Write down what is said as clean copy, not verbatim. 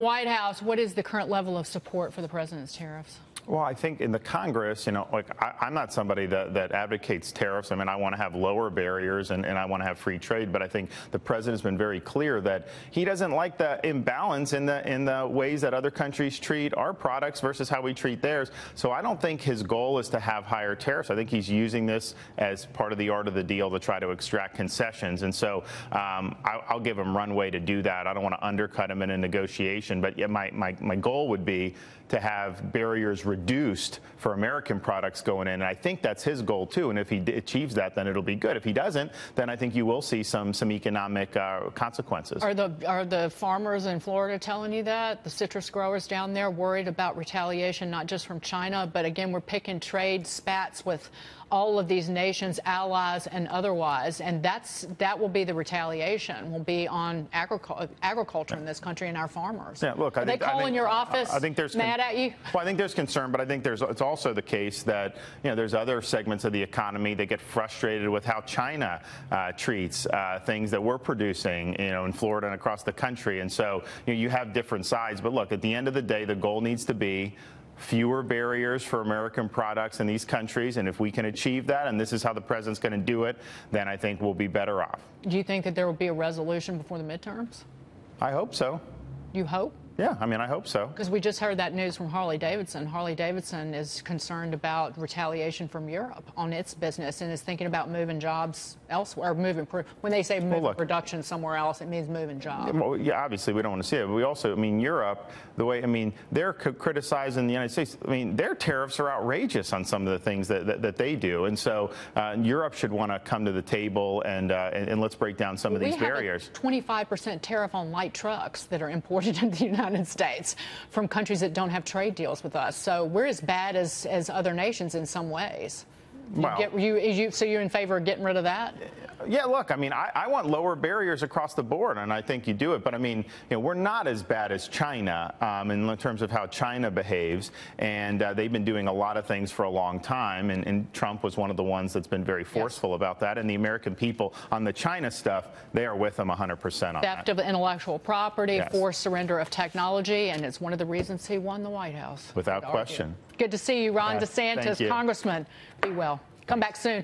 White House, what is the current level of support for the president's tariffs? Well, I think in the Congress, I'm not somebody that advocates tariffs. I mean, I want to have lower barriers and I want to have free trade. But I think the president's been very clear that he doesn't like the imbalance in the ways that other countries treat our products versus how we treat theirs. So I don't think his goal is to have higher tariffs. I think he's using this as part of the art of the deal to try to extract concessions. And so I'll give him runway to do that. I don't want to undercut him in a negotiation. But yeah, my goal would be to have barriers reduced for American products going in. And I think that's his goal, too. And if he achieves that, then it'll be good. If he doesn't, then I think you will see some economic consequences. Are the farmers in Florida telling you that? The citrus growers down there worried about retaliation, not just from China, but again, we're picking trade spats with all of these nations, allies and otherwise, and that will be the retaliation, will be on agriculture in this country and our farmers. Yeah, look, Are they calling your office mad at you? Well, I think there's concern, but I think it's also the case that there's other segments of the economy that get frustrated with how China treats things that we're producing, in Florida and across the country, and so you have different sides. But look, at the end of the day, the goal needs to be fewer barriers for American products in these countries, and if we can achieve that, and this is how the president's going to do it, then I think we'll be better off. Do you think that there will be a resolution before the midterms? I hope so. You hope? Yeah, I mean, I hope so. Because we just heard that news from Harley-Davidson. Harley-Davidson is concerned about retaliation from Europe on its business and is thinking about moving jobs elsewhere. When they say moving production somewhere else, it means moving jobs. Well, yeah, obviously we don't want to see it. But we also, Europe, they're criticizing the United States. Their tariffs are outrageous on some of the things that they do. And so Europe should want to come to the table and let's break down some of these barriers. We have a 25% tariff on light trucks that are imported into the United States from countries that don't have trade deals with us. So we're as bad as other nations in some ways. So you're in favor of getting rid of that? Yeah, look, I want lower barriers across the board, and I think you do it. But, we're not as bad as China in terms of how China behaves, and they've been doing a lot of things for a long time, and Trump was one of the ones that's been very forceful about that. And the American people on the China stuff, they are with them 100% on that. Theft of intellectual property, forced surrender of technology, and it's one of the reasons he won the White House. Without question. Good to see you, Ron DeSantis, Congressman. Be well. Come back soon.